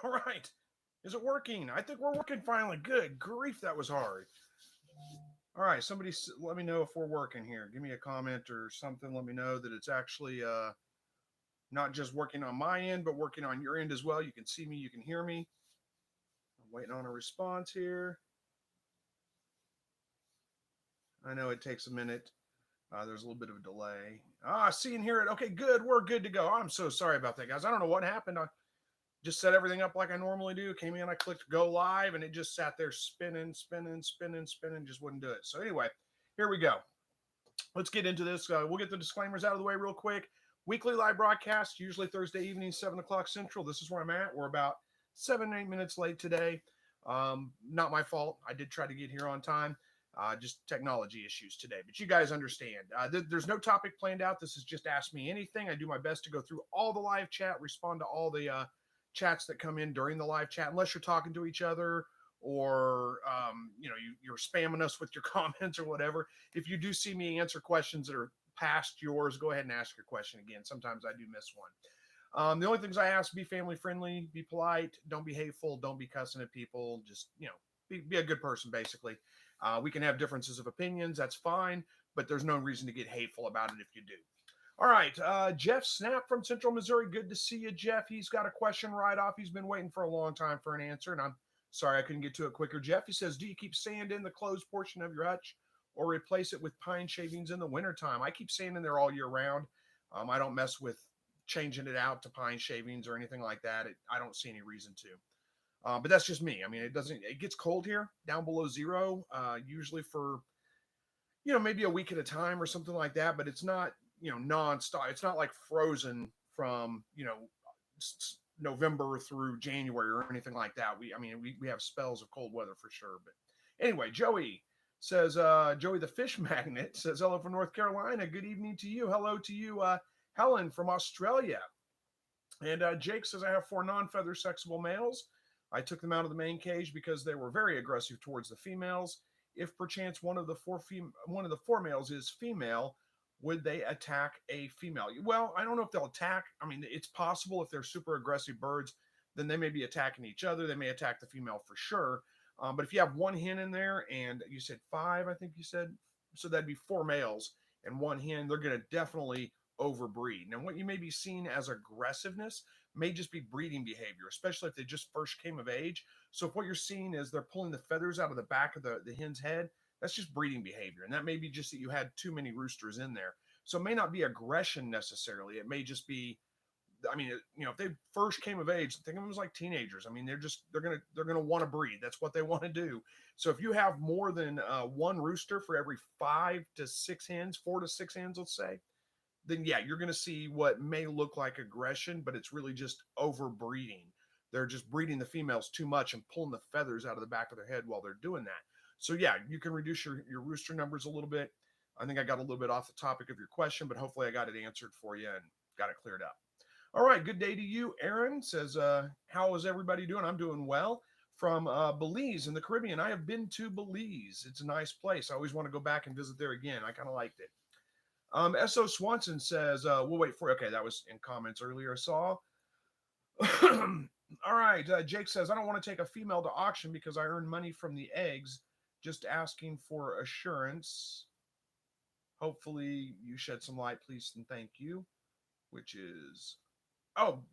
All right. Is it working? I think we're working finally. Good grief, that was hard. All right, somebody let me know if we're working here. Give me a comment or something. Let me know that it's actually not just working on my end, but working on your end as well. You can see me, you can hear me. I'm waiting on a response here. I know it takes a minute. There's a little bit of a delay. See and hear it. Okay, good. We're good to go. I'm so sorry about that, guys. I don't know what happened. I just set everything up like I normally do. Came in, I clicked go live, and it just sat there spinning, just wouldn't do it. So anyway, here we go. Let's get into this. We'll get the disclaimers out of the way real quick. Weekly live broadcast, usually Thursday evening, 7 o'clock Central. This is where I'm at. We're about 7-8 minutes late today. Not my fault. I did try to get here on time. Just technology issues today, but you guys understand. There's no topic planned out. This is just ask me anything. I do my best to go through all the live chat, respond to all the chats that come in during the live chat, unless you're talking to each other or you're spamming us with your comments or whatever. If you do see me answer questions that are past yours, go ahead and ask your question again. Sometimes I do miss one. The only things I ask: be family friendly, be polite, don't be hateful, don't be cussing at people. Just be a good person, basically. We can have differences of opinions. That's fine, but there's no reason to get hateful about it if you do. All right. Jeff Snap from Central Missouri. Good to see you, Jeff. He's got a question right off. He's been waiting for a long time for an answer, and I'm sorry I couldn't get to it quicker. Jeff, he says, do you keep sand in the closed portion of your hutch or replace it with pine shavings in the wintertime? I keep sand in there all year round. I don't mess with changing it out to pine shavings or anything like that. I don't see any reason to. But that's just me. I mean, it gets cold here down below zero, usually for, maybe a week at a time or something like that, but it's not, nonstop. It's not like frozen from, November through January or anything like that. We have spells of cold weather for sure. But anyway, Joey says, Joey, the fish magnet says, hello from North Carolina. Good evening to you. Hello to you, Helen from Australia. And Jake says, I have 4 non-feather sexable males. I took them out of the main cage because they were very aggressive towards the females. If perchance one of the four males is female, would they attack a female? Well, I don't know if they'll attack. I mean, it's possible if they're super aggressive birds, then they may be attacking each other. They may attack the female for sure. But if you have 1 hen in there and you said 5, I think you said, so that'd be 4 males and 1 hen, they're going to definitely overbreed. Now, what you may be seeing as aggressiveness may just be breeding behavior, especially if they just first came of age. So if what you're seeing is they're pulling the feathers out of the back of the hen's head, that's just breeding behavior. And that may be just that you had too many roosters in there. So it may not be aggression necessarily. It may just be, if they first came of age, think of them as like teenagers. I mean, they're gonna want to breed. That's what they want to do. So if you have more than 1 rooster for every 5 to 6 hens, 4 to 6 hens, let's say, then yeah, you're going to see what may look like aggression, but it's really just overbreeding. They're just breeding the females too much and pulling the feathers out of the back of their head while they're doing that. So yeah, you can reduce your rooster numbers a little bit. I think I got a little bit off the topic of your question, but hopefully I got it answered for you and got it cleared up. All right, good day to you. Aaron says, how is everybody doing? I'm doing well. From Belize in the Caribbean. I have been to Belize. It's a nice place. I always want to go back and visit there again. I kind of liked it. S.O. Swanson says, we'll wait for you. Okay, that was in comments earlier, I saw. All right, Jake says, I don't want to take a female to auction because I earn money from the eggs. Just asking for assurance. Hopefully you shed some light, please, and thank you. Which is,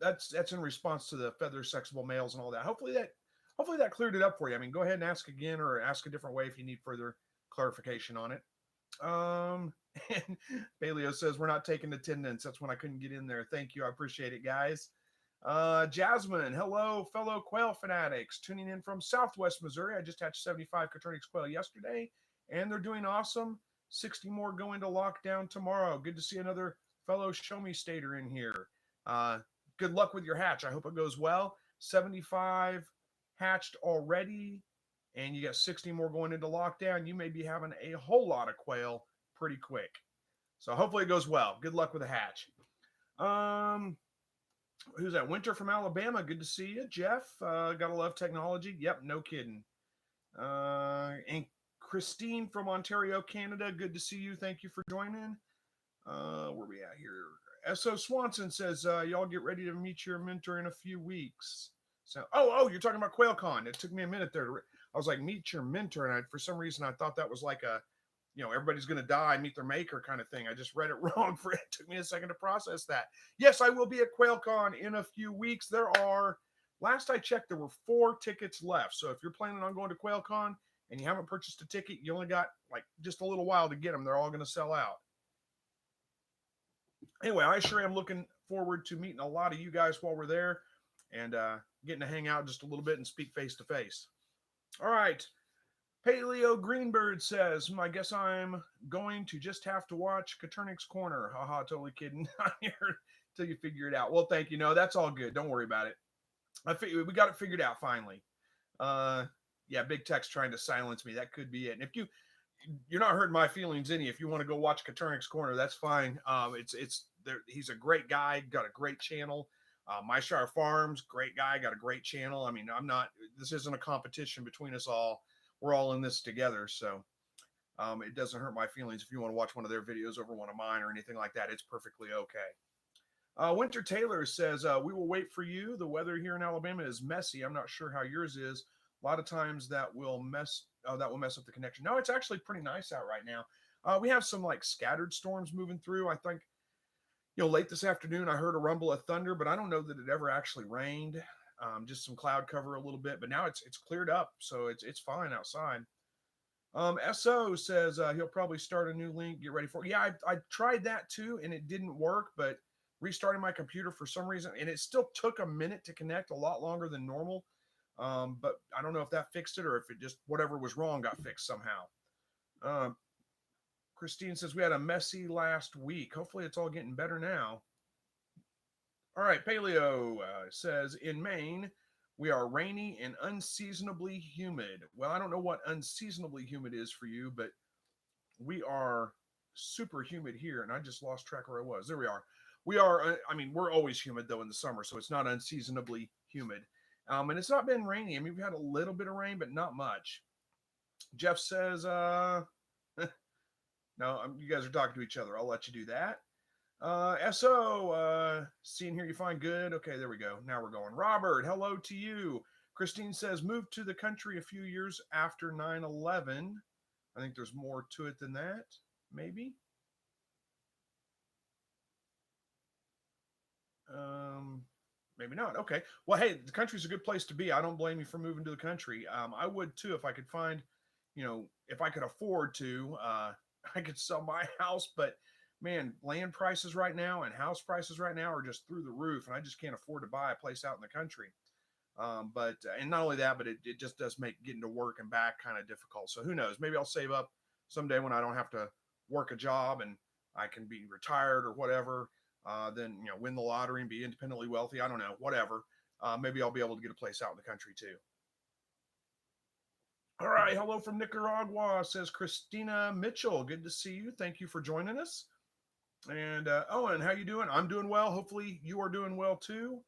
that's in response to the feather sexable males and all that. Hopefully that cleared it up for you. I mean, go ahead and ask again or ask a different way if you need further clarification on it. And Baleo says, we're not taking attendance. That's when I couldn't get in there. Thank you. I appreciate it, guys. Jasmine, hello, fellow quail fanatics, tuning in from Southwest Missouri. I just hatched 75 Coturnix quail yesterday, and they're doing awesome. 60 more go into lockdown tomorrow. Good to see another fellow show me stater in here. Good luck with your hatch. I hope it goes well. 75 hatched already, and you got 60 more going into lockdown. You may be having a whole lot of quail pretty quick. So hopefully it goes well. Good luck with the hatch. Who's that? Winter from Alabama. Good to see you, Jeff. Gotta love technology. Yep, no kidding. And Christine from Ontario, Canada. Good to see you. Thank you for joining. Where we at here? S.O. Swanson says, y'all get ready to meet your mentor in a few weeks. So, oh, you're talking about QuailCon. It took me a minute there. I was like, meet your mentor. And for some reason, I thought that was like a, everybody's going to die, meet their maker kind of thing. I just read it wrong. It took me a second to process that. Yes, I will be at QuailCon in a few weeks. Last I checked, there were 4 tickets left. So if you're planning on going to QuailCon and you haven't purchased a ticket, you only got like just a little while to get them. They're all going to sell out. Anyway, I sure am looking forward to meeting a lot of you guys while we're there and getting to hang out just a little bit and speak face to face. All right. Paleo Greenbird says, I guess I'm going to just have to watch Katernik's Corner. Haha, totally kidding. I'm here till you figure it out. Well, thank you. No, that's all good. Don't worry about it. We got it figured out finally. Yeah, Big Tech's trying to silence me. That could be it. And if you're not hurting my feelings any. If you want to go watch Katernik's Corner, that's fine. It's there. He's a great guy. Got a great channel. Myshire Farms, great guy. Got a great channel. I mean, this isn't a competition between us all. We're all in this together. So it doesn't hurt my feelings if you want to watch one of their videos over one of mine or anything like that. It's perfectly okay. Winter Taylor says, we will wait for you. The weather here in Alabama is messy. I'm not sure how yours is. A lot of times that will mess up the connection. No, it's actually pretty nice out right now. We have some like scattered storms moving through. I think, late this afternoon, I heard a rumble of thunder, but I don't know that it ever actually rained. Just some cloud cover a little bit, but now it's cleared up. So it's fine outside. SO says he'll probably start a new link. Get ready for it. Yeah, I tried that too, and it didn't work, but restarting my computer for some reason, and it still took a minute to connect, a lot longer than normal. But I don't know if that fixed it or if it just whatever was wrong got fixed somehow. Christine says we had a messy last week. Hopefully it's all getting better now. All right, Paleo says in Maine we are rainy and unseasonably humid. Well, I don't know what unseasonably humid is for you, but we are super humid here, and I just lost track where I was. There we are. We are. We're always humid though in the summer, so it's not unseasonably humid. And it's not been rainy. I mean, we've had a little bit of rain, but not much. Jeff says, no, you guys are talking to each other. I'll let you do that. SO, seeing here you find good. Okay, there we go. Now we're going. Robert, hello to you. Christine says, moved to the country a few years after 9/11. I think there's more to it than that, maybe. Maybe not. Okay. Well, hey, the country's a good place to be. I don't blame you for moving to the country. I would too if I could find, if I could afford to, I could sell my house. But man, land prices right now and house prices right now are just through the roof, and I just can't afford to buy a place out in the country. And not only that, but it just does make getting to work and back kind of difficult. So who knows? Maybe I'll save up someday when I don't have to work a job and I can be retired or whatever. Then win the lottery and be independently wealthy. I don't know, whatever. Maybe I'll be able to get a place out in the country too. All right, hello from Nicaragua, says Christina Mitchell. Good to see you. Thank you for joining us. And Owen, how you doing? I'm doing well. Hopefully you are doing well too.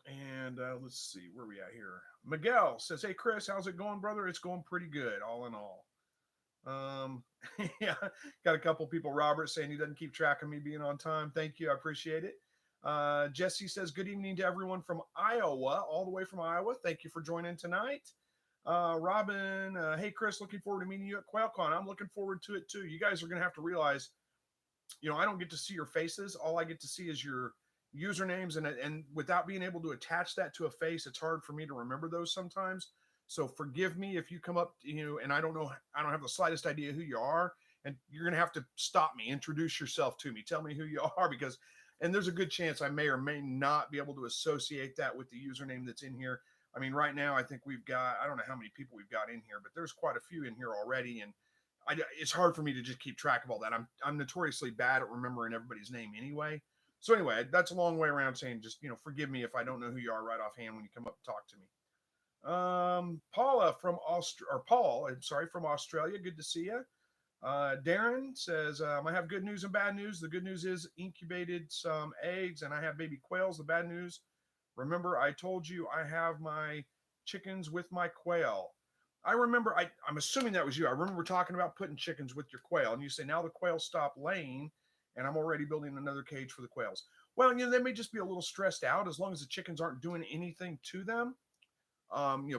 And let's see, where are we at here? Miguel says, hey Chris, how's it going, brother? It's going pretty good, all in all. Yeah, got a couple people. Robert saying he doesn't keep track of me being on time. Thank you, I appreciate it. Jesse says good evening to everyone from Iowa, all the way from Iowa. Thank you for joining tonight. Robin, hey Chris, looking forward to meeting you at QuailCon. I'm looking forward to it too. You guys are going to have to realize, I don't get to see your faces. All I get to see is your usernames, and without being able to attach that to a face, it's hard for me to remember those sometimes. So forgive me if you come up to, and I don't have the slightest idea who you are, and you're going to have to stop me, introduce yourself to me, tell me who you are, and there's a good chance I may or may not be able to associate that with the username that's in here. I mean, right now, I think we've got, I don't know how many people we've got in here, but there's quite a few in here already. And it's hard for me to just keep track of all that. I'm notoriously bad at remembering everybody's name anyway. So anyway, that's a long way around saying just, forgive me if I don't know who you are right offhand when you come up and talk to me. Paul from Australia. Good to see you. Darren says, I have good news and bad news. The good news is incubated some eggs and I have baby quails. The bad news, remember I told you I have my chickens with my quail. I remember, I'm assuming that was you. I remember talking about putting chickens with your quail, and you say now the quail stop laying and I'm already building another cage for the quails. Well, they may just be a little stressed out as long as the chickens aren't doing anything to them,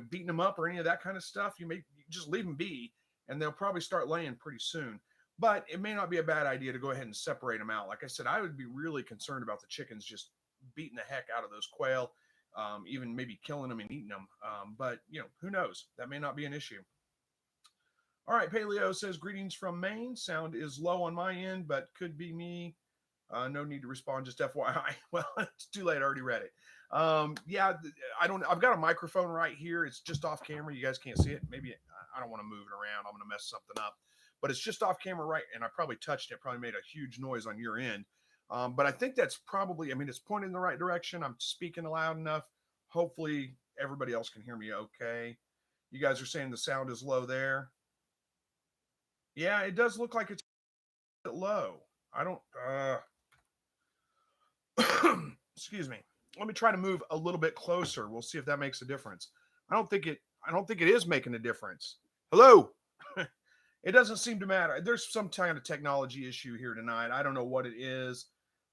beating them up or any of that kind of stuff. You just leave them be, and they'll probably start laying pretty soon. But it may not be a bad idea to go ahead and separate them out. Like I said, I would be really concerned about the chickens just beating the heck out of those quail, even maybe killing them and eating them. But who knows? That may not be an issue. All right, Paleo says, greetings from Maine. Sound is low on my end, but could be me. No need to respond, just FYI. Well, it's too late. I already read it. Yeah, I've got a microphone right here. It's just off camera. You guys can't see it. Maybe I don't want to move it around. I'm going to mess something up. But it's just off camera, right? And I probably touched it. Probably made a huge noise on your end. But I think that's probably, it's pointing in the right direction. I'm speaking loud enough. Hopefully everybody else can hear me okay. You guys are saying the sound is low there. Yeah, it does look like it's a bit low. I don't, excuse me. Let me try to move a little bit closer. We'll see if that makes a difference. I don't think it is making a difference. Hello. It doesn't seem to matter. There's some kind of technology issue here tonight. I don't know what it is.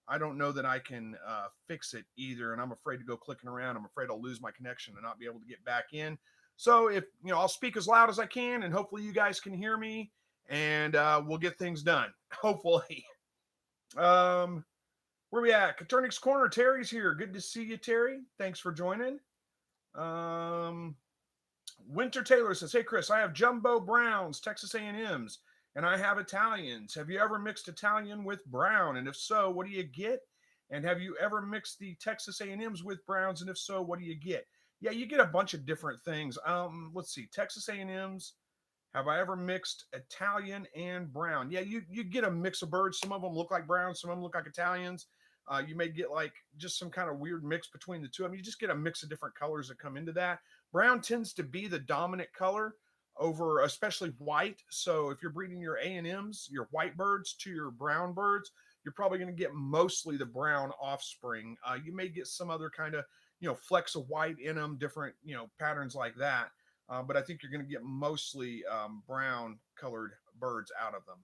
I don't know that I can fix it either. And I'm afraid to go clicking around. I'm afraid I'll lose my connection and not be able to get back in. So if, I'll speak as loud as I can, and hopefully you guys can hear me, and we'll get things done. Hopefully. Where we at? Caternix Corner. Terry's here. Good to see you, Terry. Thanks for joining. Winter Taylor says, hey, Chris, I have Jumbo Browns, Texas A&Ms, and I have Italians. Have you ever mixed Italian with Brown? And if so, what do you get? And have you ever mixed the Texas A&Ms with Browns? And if so, what do you get? Yeah, you get a bunch of different things. Let's see. Texas A&Ms. Have I ever mixed Italian and Brown? Yeah, you get a mix of birds. Some of them look like Browns. Some of them look like Italians. You may get like just some kind of weird mix between the two of them. You just get a mix of different colors that come into that. Brown tends to be the dominant color over especially white. So if you're breeding your A&Ms, your white birds to your brown birds, you're probably going to get mostly the brown offspring. You may get some other kind of, flecks of white in them, different, patterns like that. But I think you're going to get mostly brown colored birds out of them.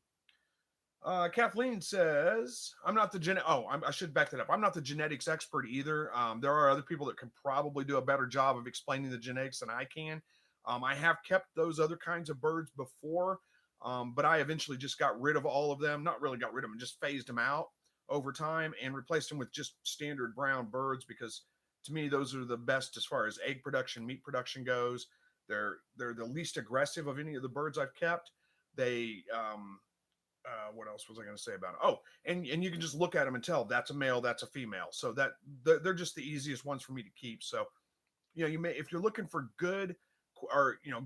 Kathleen says, I'm not the I should back that up. I'm not the genetics expert either. There are other people that can probably do a better job of explaining the genetics than I can. I have kept those other kinds of birds before, but I eventually just got rid of all of them. Not really got rid of them, just phased them out over time and replaced them with just standard brown birds, because to me, those are the best as far as egg production, meat production goes. They're the least aggressive of any of the birds I've kept. They, what else was I going to say about it? Oh, and you can just look at them and tell that's a male, that's a female. So that they're just the easiest ones for me to keep. So, you may, if you're looking for good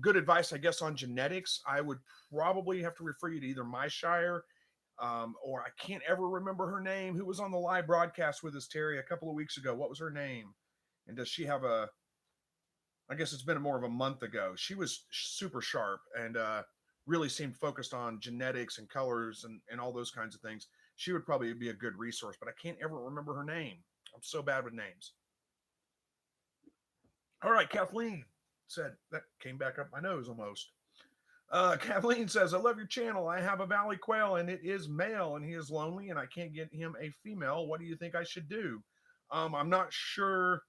good advice, I guess, on genetics, I would probably have to refer you to either my Shire, or I can't ever remember her name, who was on the live broadcast with us, Terry, a couple of weeks ago. What was her name? And does she have I guess it's been more of a month ago. She was super sharp and really seemed focused on genetics and colors and all those kinds of things. She would probably be a good resource, but I can't ever remember her name. I'm so bad with names. All right, Kathleen said, that came back up my nose almost. Kathleen says, I love your channel. I have a valley quail and it is male and he is lonely and I can't get him a female. What do you think I should do? I'm not sure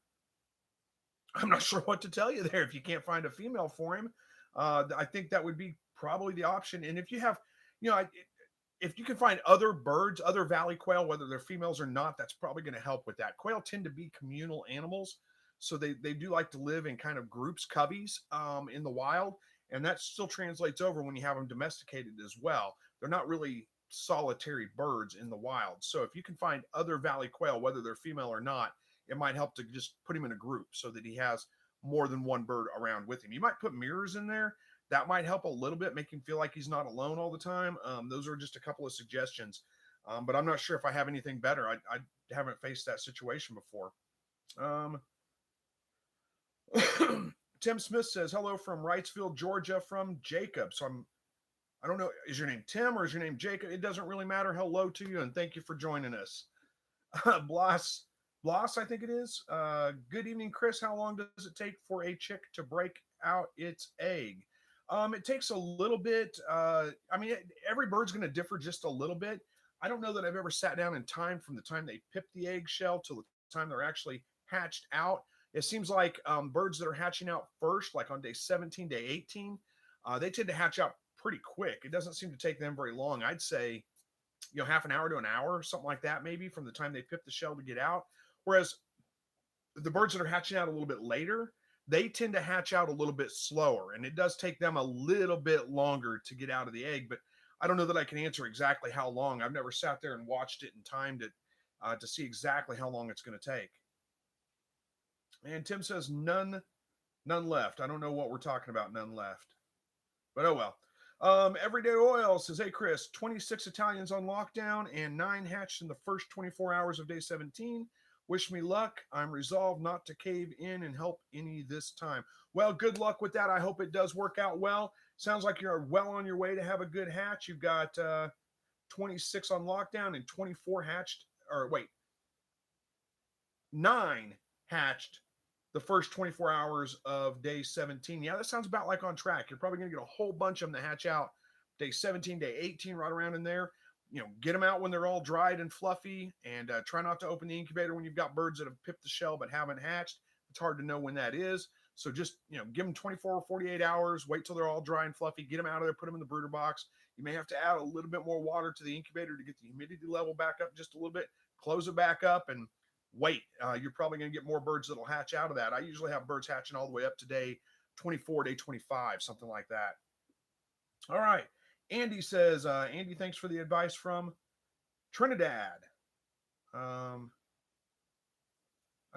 what to tell you there. If you can't find a female for him, I think that would be probably the option. And if you have, if you can find other birds, other valley quail, whether they're females or not, that's probably going to help with that. Quail tend to be communal animals. So they do like to live in kind of groups, coveys, in the wild. And that still translates over when you have them domesticated as well. They're not really solitary birds in the wild. So if you can find other valley quail, whether they're female or not, it might help to just put him in a group so that he has more than one bird around with him. You might put mirrors in there. That might help a little bit, make him feel like he's not alone all the time. Those are just a couple of suggestions. But I'm not sure if I have anything better. I haven't faced that situation before. Tim Smith says, hello from Wrightsville, Georgia, from Jacob. So I don't know, is your name Tim or is your name Jacob? It doesn't really matter. Hello to you, and thank you for joining us. Blas, I think it is. Good evening, Chris. How long does it take for a chick to break out its egg? It takes a little bit. Every bird's going to differ just a little bit. I don't know that I've ever sat down in time from the time they pip the eggshell till the time they're actually hatched out. It seems like birds that are hatching out first, like on day 17, day 18, they tend to hatch out pretty quick. It doesn't seem to take them very long. I'd say, half an hour to an hour, something like that, maybe from the time they pip the shell to get out. Whereas the birds that are hatching out a little bit later, they tend to hatch out a little bit slower, and it does take them a little bit longer to get out of the egg. But I don't know that I can answer exactly how long. I've never sat there and watched it and timed it to see exactly how long it's going to take. And Tim says none left. I don't know what we're talking about, none left. But oh well. Everyday Oil says, hey, Chris, 26 Italians on lockdown and 9 hatched in the first 24 hours of day 17. Wish me luck. I'm resolved not to cave in and help any this time. Well, good luck with that. I hope it does work out well. Sounds like you're well on your way to have a good hatch. You've got 26 on lockdown and 24 hatched, or wait, 9 hatched the first 24 hours of day 17. Yeah, that sounds about like on track. You're probably going to get a whole bunch of them to hatch out day 17, day 18, right around in there. Get them out when they're all dried and fluffy, and try not to open the incubator when you've got birds that have pipped the shell but haven't hatched. It's hard to know when that is. So just, give them 24 or 48 hours, wait till they're all dry and fluffy, get them out of there, put them in the brooder box. You may have to add a little bit more water to the incubator to get the humidity level back up just a little bit, close it back up, and wait. You're probably going to get more birds that'll hatch out of that. I usually have birds hatching all the way up to day 24, day 25, something like that. All right. Andy says, Andy, thanks for the advice from Trinidad. I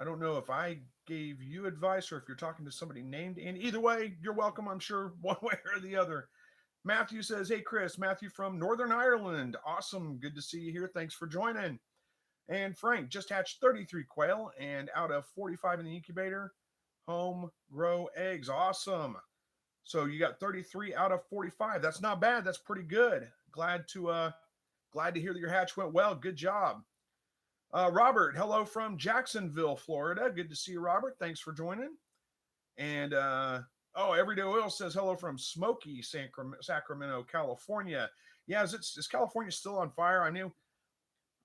don't know if I gave you advice or if you're talking to somebody named Andy. Either way, you're welcome, I'm sure, one way or the other. Matthew says, hey, Chris, Matthew from Northern Ireland. Awesome. Good to see you here. Thanks for joining. And Frank just hatched 33 quail and out of 45 in the incubator, home grow eggs. Awesome. So you got 33 out of 45. That's not bad. That's pretty good. Glad to hear that your hatch went well. Good job. Robert, hello from Jacksonville, Florida. Good to see you, Robert. Thanks for joining. And Everyday Oil says hello from Smoky, Sacramento, California. Yeah, is California still on fire?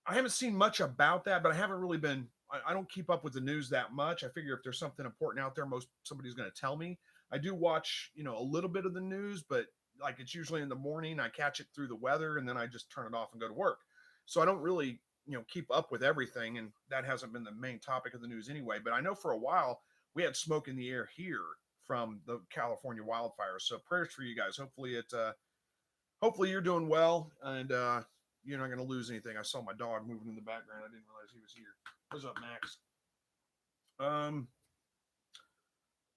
I haven't seen much about that, but I haven't really been. I don't keep up with the news that much. I figure if there's something important out there, somebody's going to tell me. I do watch, a little bit of the news, but like it's usually in the morning. I catch it through the weather, and then I just turn it off and go to work. So I don't really, keep up with everything, and that hasn't been the main topic of the news anyway. But I know for a while we had smoke in the air here from the California wildfires. So prayers for you guys. Hopefully you're doing well, and you're not going to lose anything. I saw my dog moving in the background. I didn't realize he was here. What's up, Max?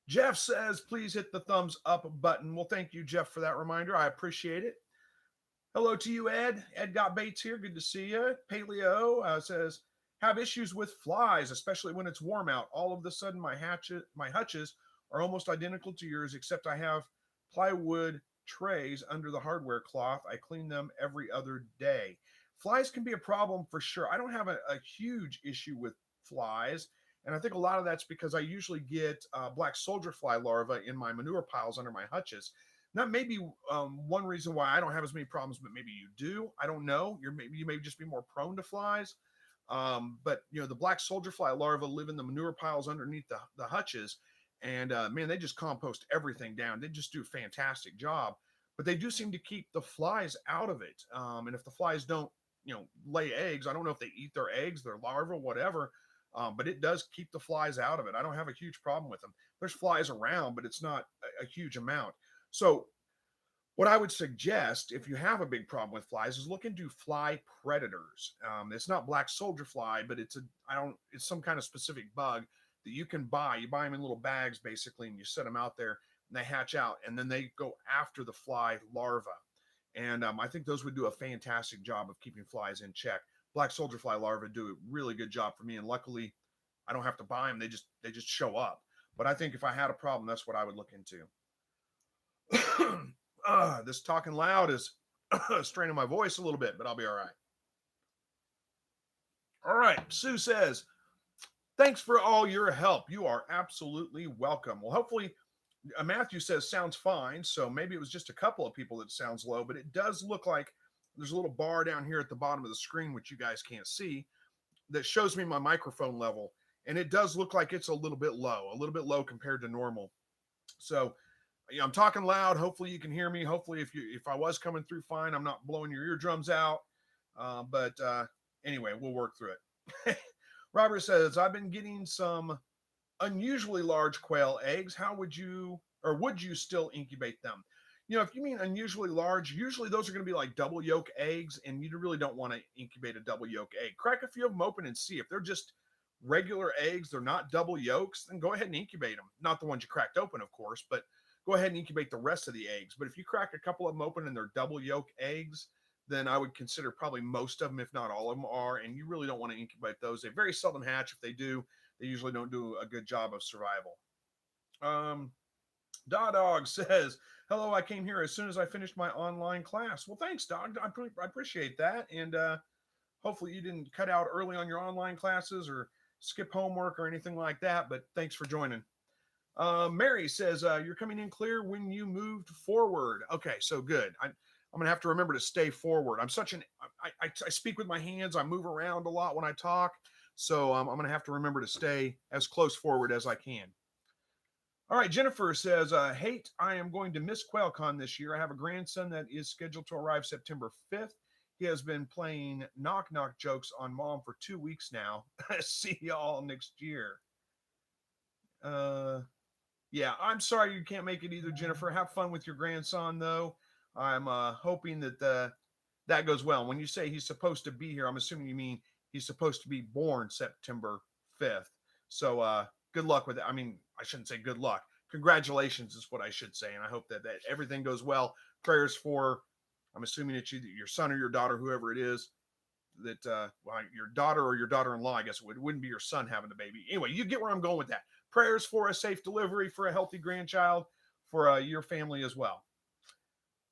Jeff says, please hit the thumbs up button. Well, thank you, Jeff, for that reminder. I appreciate it. Hello to you, Ed. Ed Got Baits here. Good to see you. Paleo says, have issues with flies, especially when it's warm out. All of a sudden, my hutches are almost identical to yours, except I have plywood trays under the hardware cloth. I clean them every other day. Flies can be a problem for sure. I don't have a huge issue with flies, and I think a lot of that's because I usually get black soldier fly larvae in my manure piles under my hutches. That may be one reason why I don't have as many problems, but maybe you do. I don't know. You may just be more prone to flies. But the black soldier fly larvae live in the manure piles underneath the hutches, and man, they just compost everything down. They just do a fantastic job. But they do seem to keep the flies out of it. And if the flies don't, lay eggs, I don't know if they eat their eggs, their larvae, whatever. But it does keep the flies out of it. I don't have a huge problem with them. There's flies around, but it's not a huge amount. So what I would suggest, if you have a big problem with flies, is look into fly predators. It's not black soldier fly, but it's some kind of specific bug that you can buy. You buy them in little bags, basically, and you set them out there, and they hatch out, and then they go after the fly larva. And I think those would do a fantastic job of keeping flies in check. Black soldier fly larvae do a really good job for me, and luckily, I don't have to buy them. They just show up. But I think if I had a problem, that's what I would look into. This talking loud is straining my voice a little bit, but I'll be all right. All right. Sue says, thanks for all your help. You are absolutely welcome. Well, hopefully, Matthew says sounds fine. So maybe it was just a couple of people that sounds low, but it does look like there's a little bar down here at the bottom of the screen, which you guys can't see, that shows me my microphone level. And it does look like it's a little bit low compared to normal. So I'm talking loud. Hopefully you can hear me. Hopefully if I was coming through fine, I'm not blowing your eardrums out. But anyway, we'll work through it. Robert says, I've been getting some unusually large quail eggs. How would you still incubate them? If you mean unusually large, usually those are going to be like double yolk eggs, and you really don't want to incubate a double yolk egg. Crack a few of them open and see if they're just regular eggs, they're not double yolks, then go ahead and incubate them. Not the ones you cracked open, of course, but go ahead and incubate the rest of the eggs. But if you crack a couple of them open and they're double yolk eggs, then I would consider probably most of them, if not all of them, are, and you really don't want to incubate those. They very seldom hatch. If they do, they usually don't do a good job of survival. Dog says, hello, I came here as soon as I finished my online class. Well, thanks, Dog. I appreciate that. And hopefully you didn't cut out early on your online classes or skip homework or anything like that, but thanks for joining. Mary says, you're coming in clear when you moved forward. Okay, so good. I'm going to have to remember to stay forward. I'm such I speak with my hands. I move around a lot when I talk. So I'm going to have to remember to stay as close forward as I can. All right, Jennifer says, I am going to miss QuailCon this year. I have a grandson that is scheduled to arrive September 5th. He has been playing knock-knock jokes on Mom for 2 weeks now. See y'all next year. Yeah, I'm sorry you can't make it either, Jennifer. Have fun with your grandson, though. I'm hoping that that goes well. When you say he's supposed to be here, I'm assuming you mean he's supposed to be born September 5th. So good luck with it. I mean, I shouldn't say good luck. Congratulations is what I should say. And I hope that everything goes well. Prayers for, I'm assuming it's your son or your daughter, whoever it is, that your daughter or your daughter-in-law, I guess it wouldn't be your son having the baby. Anyway, you get where I'm going with that. Prayers for a safe delivery, for a healthy grandchild, for your family as well.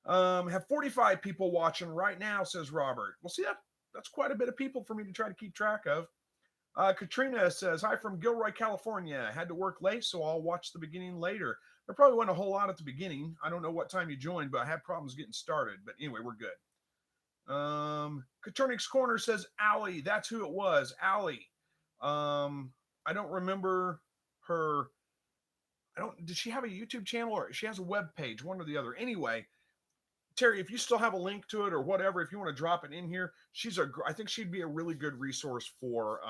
Have 45 people watching right now, says Robert. Well, see, that's quite a bit of people for me to try to keep track of. Katrina says, hi from Gilroy, California. Had to work late, so I'll watch the beginning later. There probably wasn't a whole lot at the beginning. I don't know what time you joined, but I had problems getting started. But anyway, we're good. Katrinick's Corner says, Allie. That's who it was, Allie. I don't remember her. Did she have a YouTube channel or she has a web page, one or the other? Anyway, Terry, if you still have a link to it or whatever, if you want to drop it in here, I think she'd be a really good resource for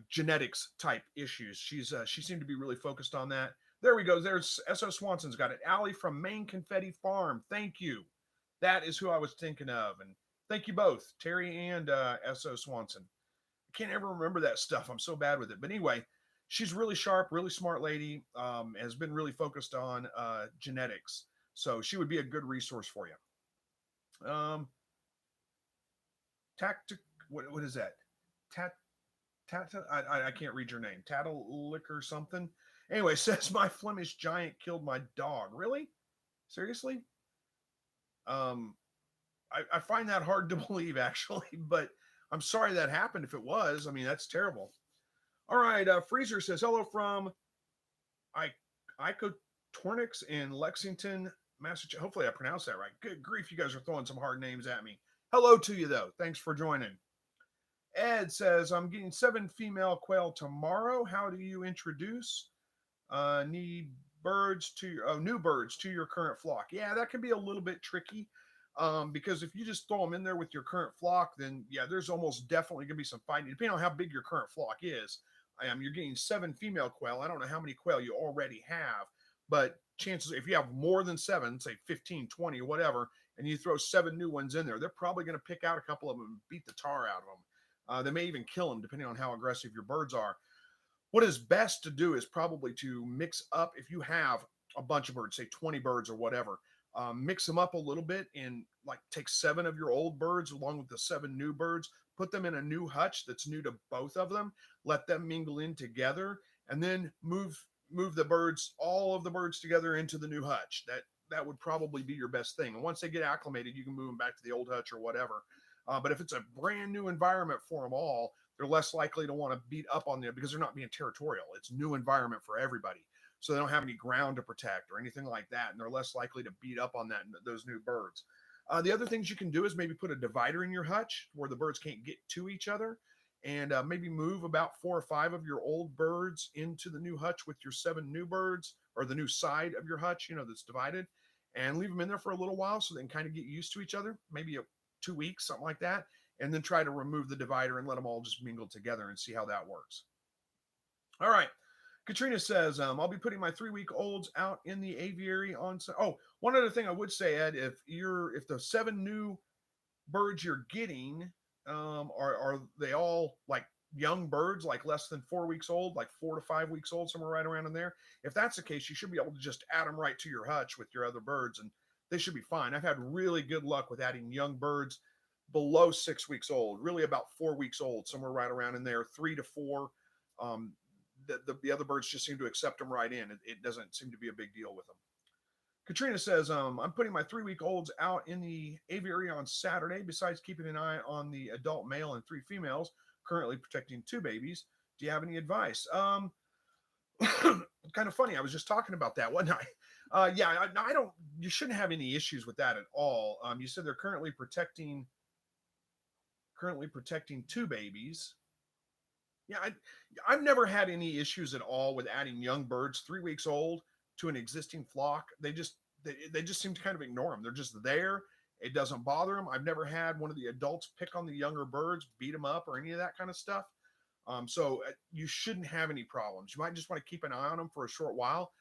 genetics type issues. She seemed to be really focused on that. There we go. There's S.O. Swanson's got it. Allie from Maine Confetti Farm. Thank you. That is who I was thinking of. And thank you both, Terry and S.O. Swanson. I can't ever remember that stuff. I'm so bad with it. But anyway, she's really sharp, really smart lady, has been really focused on genetics. So she would be a good resource for you. What is that? I can't read your name. Tattalick or something. Anyway, says my Flemish giant killed my dog. Really? Seriously? I find that hard to believe, actually, but I'm sorry that happened if it was. I mean, that's terrible. All right, Freezer says, hello from Icotornix in Lexington, Massachusetts. Hopefully I pronounced that right. Good grief, you guys are throwing some hard names at me. Hello to you, though. Thanks for joining. Ed says, I'm getting 7 female quail tomorrow. How do you introduce new birds to your current flock? Yeah, that can be a little bit tricky. Because if you just throw them in there with your current flock, then yeah, there's almost definitely going to be some fighting, depending on how big your current flock is. You're getting 7 female quail. I don't know how many quail you already have, but chances, if you have more than 7, say 15, 20, or whatever, and you throw 7 new ones in there, they're probably going to pick out a couple of them and beat the tar out of them. They may even kill them, depending on how aggressive your birds are. What is best to do is probably to mix up, if you have a bunch of birds, say 20 birds or whatever, mix them up a little bit and like take 7 of your old birds along with the 7 new birds, put them in a new hutch that's new to both of them, let them mingle in together, and then move all of the birds together into the new hutch. That would probably be your best thing. And once they get acclimated, you can move them back to the old hutch or whatever. But if it's a brand new environment for them all, they're less likely to want to beat up on them because they're not being territorial. It's new environment for everybody. So they don't have any ground to protect or anything like that. And they're less likely to beat up on those new birds. The other things you can do is maybe put a divider in your hutch where the birds can't get to each other, and maybe move about 4 or 5 of your old birds into the new hutch with your 7 new birds, or the new side of your hutch, that's divided, and leave them in there for a little while so they can kind of get used to each other, maybe 2 weeks, something like that, and then try to remove the divider and let them all just mingle together and see how that works. All right. Katrina says, I'll be putting my 3-week-olds out in the aviary on. Oh, one other thing I would say, Ed, if the 7 new birds you're getting, are they all like young birds, like less than 4 weeks old, like 4 to 5 weeks old, somewhere right around in there? If that's the case, you should be able to just add them right to your hutch with your other birds, and they should be fine. I've had really good luck with adding young birds below 6 weeks old, really about 4 weeks old, somewhere right around in there, 3 to 4. The other birds just seem to accept them right in. It doesn't seem to be a big deal with them. Katrina says, I'm putting my 3-week-olds out in the aviary on Saturday. Besides keeping an eye on the adult male and 3 females, currently protecting 2 babies. Do you have any advice? Kind of funny. I was just talking about that one night. Yeah, I don't. You shouldn't have any issues with that at all. You said they're currently protecting 2 babies. Yeah, I've never had any issues at all with adding young birds 3 weeks old to an existing flock. They just seem to kind of ignore them. They're just there. It doesn't bother them. I've never had one of the adults pick on the younger birds, beat them up, or any of that kind of stuff. So you shouldn't have any problems. You might just want to keep an eye on them for a short while,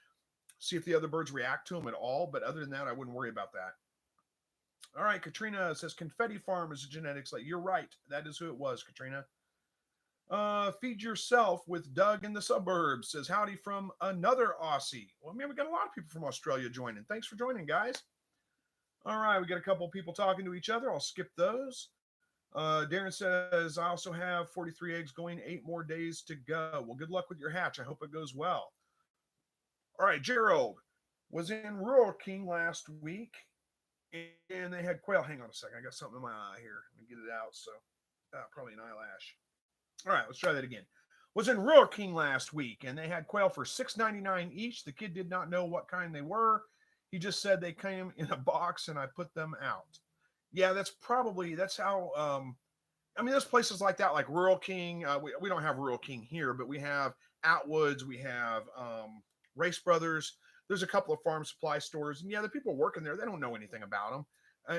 see if the other birds react to them at all. But other than that, I wouldn't worry about that. All right, Katrina says Confetti Farm is a genetics late. You're right. That is who it was, Katrina. Feed yourself with Doug in the suburbs, says howdy from another Aussie. Well, man, we got a lot of people from Australia joining. Thanks for joining, guys. All right, we got a couple of people talking to each other. I'll skip those. Darren says, I also have 43 eggs going, 8 more days to go. Well, good luck with your hatch. I hope it goes well. All right, Gerald was in Rural King last week, and they had quail. Hang on a second. I got something in my eye here. Let me get it out. So, probably an eyelash. All right, let's try that again. Was in Rural King last week, and they had quail for $6.99 each. The kid did not know what kind they were. He just said they came in a box, and I put them out. Yeah, that's how. I mean, there's places like that, like Rural King. We don't have Rural King here, but we have Atwoods. We have Race Brothers. There's a couple of farm supply stores, and yeah, the people working there, they don't know anything about them,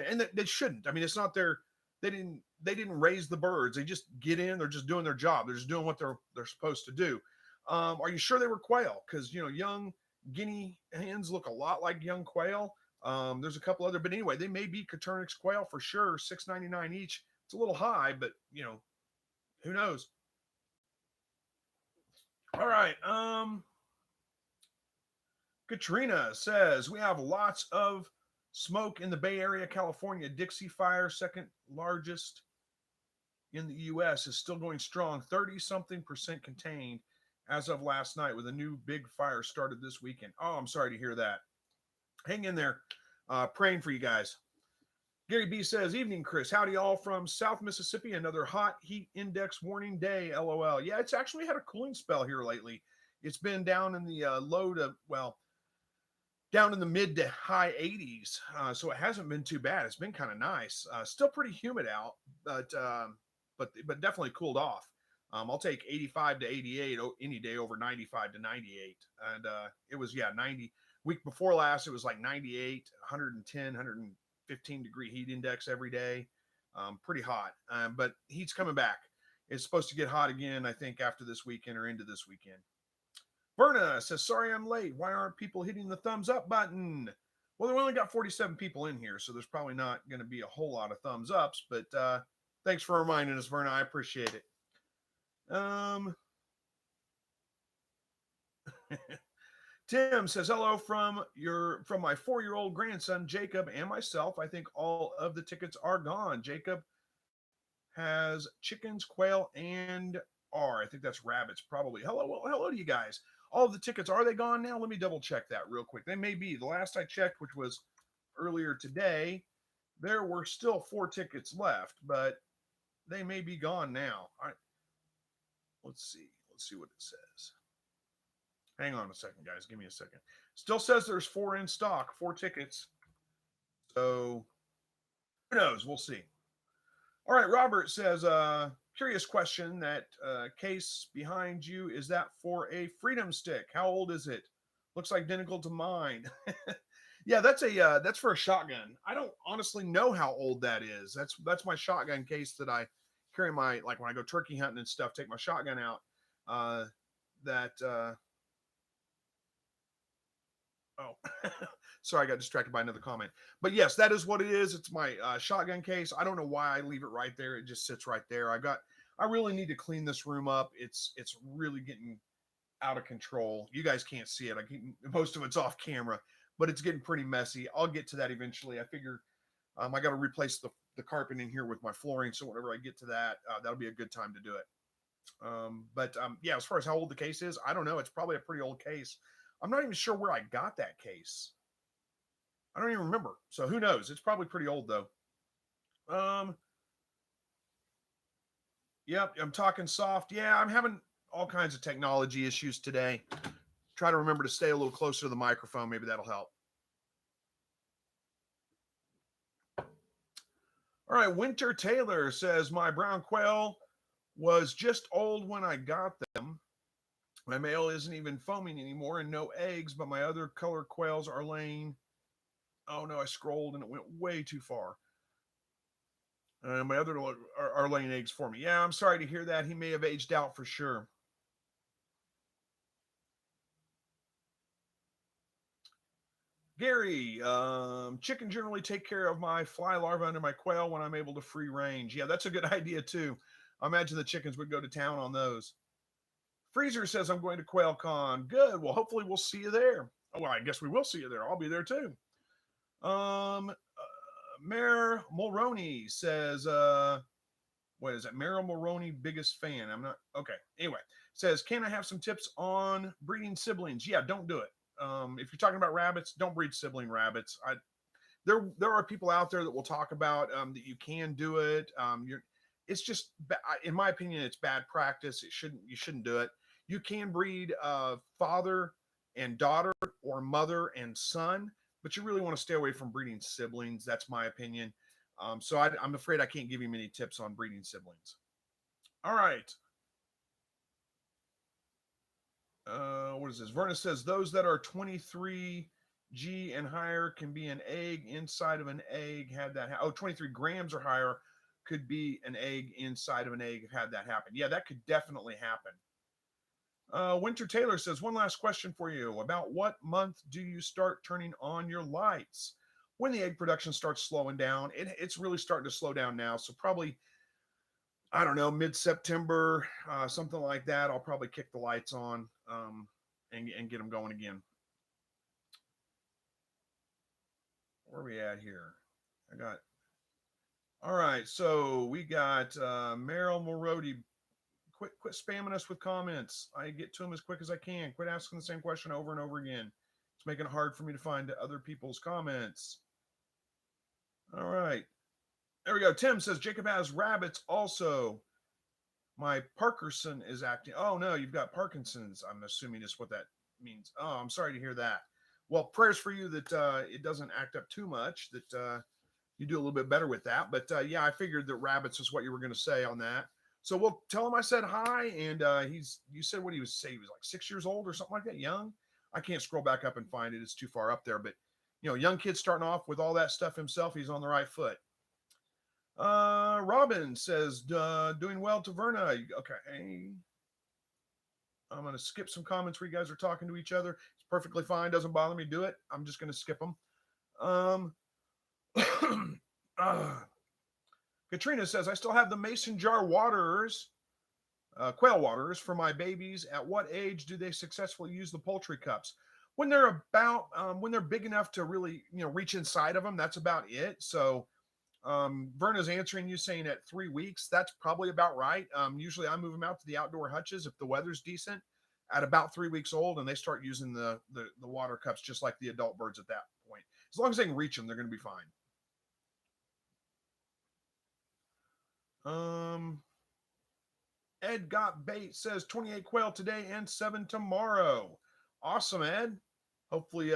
and they shouldn't. I mean, it's not their. They didn't raise the birds. They just get in. They're just doing their job. They're just doing what they're supposed to do. Are you sure they were quail? Because young guinea hens look a lot like young quail. There's a couple other, but anyway, they may be Coturnix quail for sure. $6.99 each. It's a little high, but who knows? All right. Katrina says we have lots of smoke in the Bay Area, California. Dixie Fire, second largest in the U.S., is still going strong. 30-something% contained as of last night, with a new big fire started this weekend. Oh, I'm sorry to hear that. Hang in there. Praying for you guys. Gary B says, evening, Chris. Howdy all from South Mississippi. Another hot heat index warning day, LOL. Yeah, it's actually had a cooling spell here lately. It's been down in the down in the mid to high 80s. So it hasn't been too bad. It's been kind of nice. Still pretty humid out, but definitely cooled off. I'll take 85 to 88 any day over 95 to 98. And it was, 90. Week before last, it was like 98, 110, 115 degree heat index every day. Pretty hot, but heat's coming back. It's supposed to get hot again, I think, after this weekend or into this weekend. Berna says, sorry I'm late. Why aren't people hitting the thumbs up button? Well, we only got 47 people in here, so there's probably not going to be a whole lot of thumbs ups, but thanks for reminding us, Verna. I appreciate it. Tim says, hello from my 4-year-old grandson, Jacob, and myself. I think all of the tickets are gone. Jacob has chickens, quail, and I think that's rabbits, probably. Hello to you guys. All of the tickets, are they gone now? Let me double check that real quick. They may be. The last I checked, which was earlier today, there were still 4 tickets left, but they may be gone now. All right. Let's see what it says. Hang on a second, guys. Give me a second. Still says there's 4 in stock, 4 tickets. So Who knows? We'll see. All right, Robert says, curious question. That case behind you, is that for a freedom stick? How old is it? Looks identical to mine. Yeah, that's for a shotgun. I don't honestly know how old that is. That's my shotgun case that I carry my, like when I go turkey hunting and stuff, take my shotgun out. That Oh, sorry, I got distracted by another comment. But yes, that is what it is. It's my shotgun case. I don't know why I leave it right there. It just sits right there. I really need to clean this room up. It's really getting out of control. You guys can't see it. Most of it's off camera, but it's getting pretty messy. I'll get to that eventually. I figure I got to replace the carpet in here with my flooring. So whenever I get to that, that'll be a good time to do it. But yeah, as far as how old the case is, I don't know. It's probably a pretty old case. I'm not even sure where I got that case. I don't even remember. So who knows? It's probably pretty old though. Yep, I'm talking soft. Yeah, I'm having all kinds of technology issues today. Try to remember to stay a little closer to the microphone. Maybe that'll help. All right, Winter Taylor says, my brown quail was just old when I got them. My male isn't even foaming anymore and no eggs, but my other color quails are laying. Oh no, I scrolled and it went way too far. My other are laying eggs for me. Yeah, I'm sorry to hear that. He may have aged out for sure. Gary, chicken generally take care of my fly larvae under my quail when I'm able to free range. Yeah, that's a good idea too. I imagine the chickens would go to town on those. Freezer says, I'm going to QuailCon. Good. Well, hopefully we'll see you there. Oh, well, I guess we will see you there. I'll be there too. Mayor Mulroney says, what is it? Mayor Mulroney, biggest fan. I'm not, okay. Anyway, says, can I have some tips on breeding siblings? Yeah, don't do it. If you're talking about rabbits, don't breed sibling rabbits. There are people out there that will talk about that you can do it. It's just, in my opinion, it's bad practice. You shouldn't do it. You can breed father and daughter or mother and son, but you really want to stay away from breeding siblings. That's my opinion. So I'm afraid I can't give you many tips on breeding siblings. All right. What is this? Verna says those that are 23G and higher can be an egg inside of an egg. Had that 23 grams or higher could be an egg inside of an egg. Had that happen. Yeah, that could definitely happen. Winter Taylor says, one last question for you. About what month do you start turning on your lights? When the egg production starts slowing down. It's really starting to slow down now. So probably, I don't know, mid-September, something like that. I'll probably kick the lights on and get them going again. Where are we at here? All right. So we got Meryl Morodi. Quit spamming us with comments. I get to them as quick as I can. Quit asking the same question over and over again. It's making it hard for me to find other people's comments. All right. There we go. Tim says Jacob has rabbits also. My Parkinson is acting. Oh no, you've got Parkinson's. I'm assuming is what that means. Oh, I'm sorry to hear that. Well, prayers for you that it doesn't act up too much. That you do a little bit better with that. But yeah, I figured that rabbits is what you were going to say on that. So we'll tell him I said hi, and you said what he was saying. He was like 6 years old or something like that. Young. I can't scroll back up and find it. It's too far up there. But young kid starting off with all that stuff himself. He's on the right foot. Robin says, doing well to Verna. Okay. I'm going to skip some comments where you guys are talking to each other. It's perfectly fine. Doesn't bother me. Do it. I'm just going to skip them. Katrina says, I still have the mason jar waterers, quail waterers for my babies. At what age do they successfully use the poultry cups? When they're when they're big enough to really, reach inside of them, that's about it. So Verna's answering you saying at 3 weeks, that's probably about right. Usually I move them out to the outdoor hutches if the weather's decent at about 3 weeks old, and they start using the water cups just like the adult birds at that point. As long as they can reach them, they're going to be fine. Ed got bait says 28 quail today and 7 tomorrow. Awesome, Ed. Hopefully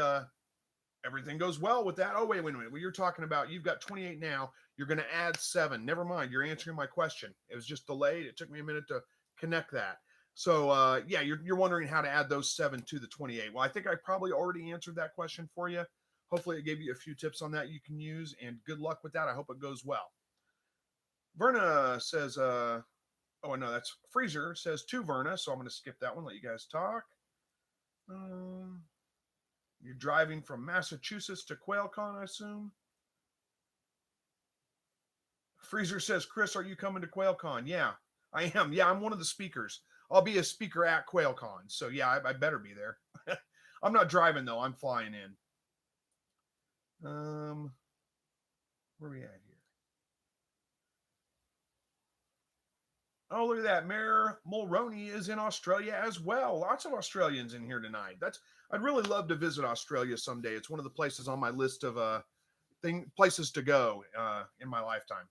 Everything goes well with that. Oh, wait a minute. Well, you're talking about you've got 28 now. You're going to add 7. Never mind. You're answering my question. It was just delayed. It took me a minute to connect that. So, yeah, you're wondering how to add those 7 to the 28. Well, I think I probably already answered that question for you. Hopefully, it gave you a few tips on that you can use, and good luck with that. I hope it goes well. Verna says, oh, no, that's Freezer says to Verna. So I'm going to skip that one, let you guys talk. You're driving from Massachusetts to QuailCon, I assume. Freezer says, Chris, are you coming to QuailCon? Yeah, I am. Yeah, I'm one of the speakers. I'll be a speaker at QuailCon. So, yeah, I better be there. I'm not driving, though. I'm flying in. Where are we at here? Oh, look at that. Mayor Mulroney is in Australia as well. Lots of Australians in here tonight. I'd really love to visit Australia someday. It's one of the places on my list of places to go in my lifetime.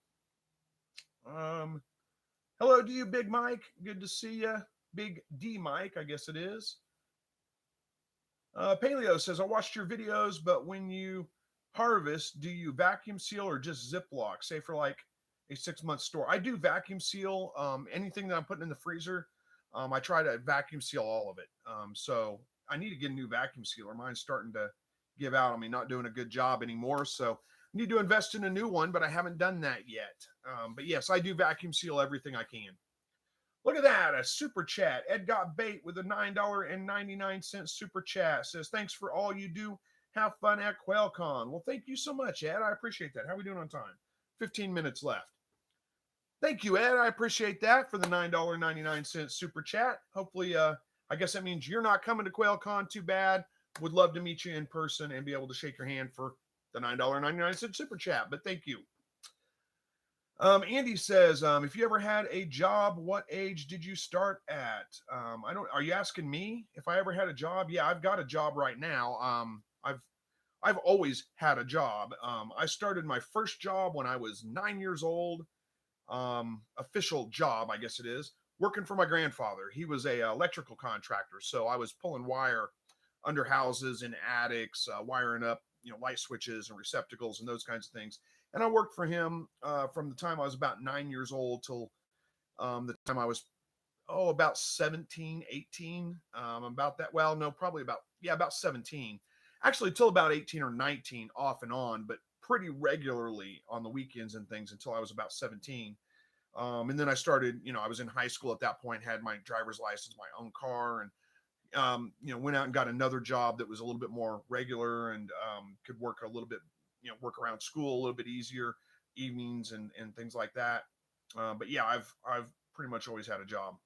Hello to you, Big Mike. Good to see you. Big D Mike, I guess it is. Paleo says, I watched your videos, but when you harvest, do you vacuum seal or just Ziploc? Say for like a 6-month store. I do vacuum seal anything that I'm putting in the freezer. I try to vacuum seal all of it. So I need to get a new vacuum sealer. Mine's starting to give out. I mean, not doing a good job anymore. So I need to invest in a new one, but I haven't done that yet. But yes, I do vacuum seal everything I can. Look at that, a super chat. Ed got bait with a $9.99 super chat. Says, thanks for all you do. Have fun at QuailCon. Well, thank you so much, Ed. I appreciate that. How are we doing on time? 15 minutes left. Thank you, Ed. I appreciate that for the $9.99 super chat. Hopefully, I guess that means you're not coming to QuailCon. Too bad. Would love to meet you in person and be able to shake your hand for the $9.99 super chat. But thank you. Andy says, if you ever had a job, what age did you start at? Are you asking me if I ever had a job? Yeah, I've got a job right now. I've always had a job. I started my first job when I was 9 years old. Official job, I guess it is, working for my grandfather. He was a electrical contractor. So I was pulling wire under houses and attics, wiring up, light switches and receptacles and those kinds of things. And I worked for him from the time I was about 9 years old till the time I was, about 17, 18, about that. Well, no, probably about 17. Actually, till about 18 or 19 off and on, but pretty regularly on the weekends and things until I was about 17. And then I started, I was in high school at that point, had my driver's license, my own car, and went out and got another job that was a little bit more regular and could work a little bit, work around school a little bit easier, evenings and things like that. But yeah, I've pretty much always had a job.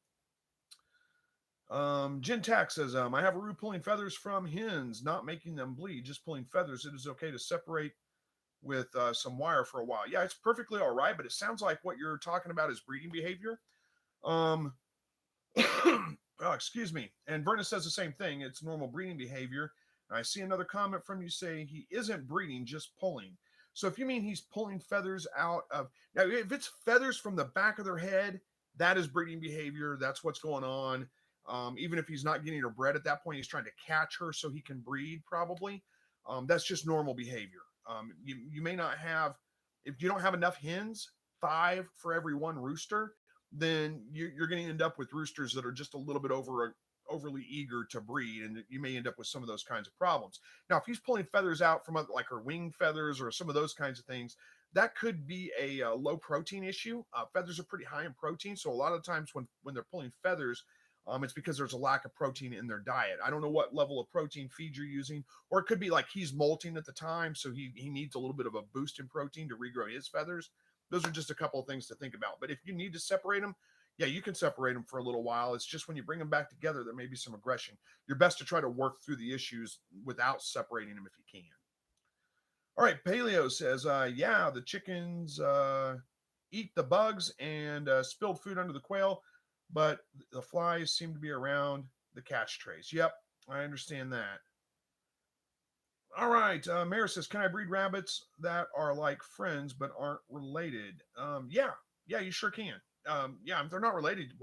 Jen Tack says, I have a roo pulling feathers from hens, not making them bleed, just pulling feathers. It is okay to separate with some wire for a while. Yeah, it's perfectly all right, but it sounds like what you're talking about is breeding behavior. Oh, excuse me. And Verna says the same thing. It's normal breeding behavior. And I see another comment from you saying he isn't breeding, just pulling. So if you mean he's pulling feathers out of, now if it's feathers from the back of their head, that is breeding behavior. That's what's going on. Even if he's not getting her bred at that point, he's trying to catch her so he can breed probably. That's just normal behavior. You may not have, if you don't have enough hens, 5 for every 1 rooster, then you're going to end up with roosters that are just a little bit overly eager to breed, and you may end up with some of those kinds of problems. Now, if he's pulling feathers out from like her wing feathers or some of those kinds of things, that could be a low protein issue. Feathers are pretty high in protein, so a lot of times when they're pulling feathers, it's because there's a lack of protein in their diet. I don't know what level of protein feed you're using, or it could be like he's molting at the time, so he needs a little bit of a boost in protein to regrow his feathers. Those are just a couple of things to think about. But if you need to separate them, yeah, you can separate them for a little while. It's just when you bring them back together, there may be some aggression. You're best to try to work through the issues without separating them if you can. All right, Paleo says, yeah, the chickens eat the bugs and spilled food under the quail, but the flies seem to be around the catch trays. Yep, I understand that. All right, Mara says, can I breed rabbits that are like friends but aren't related? Yeah, you sure can. Yeah, if they're not related,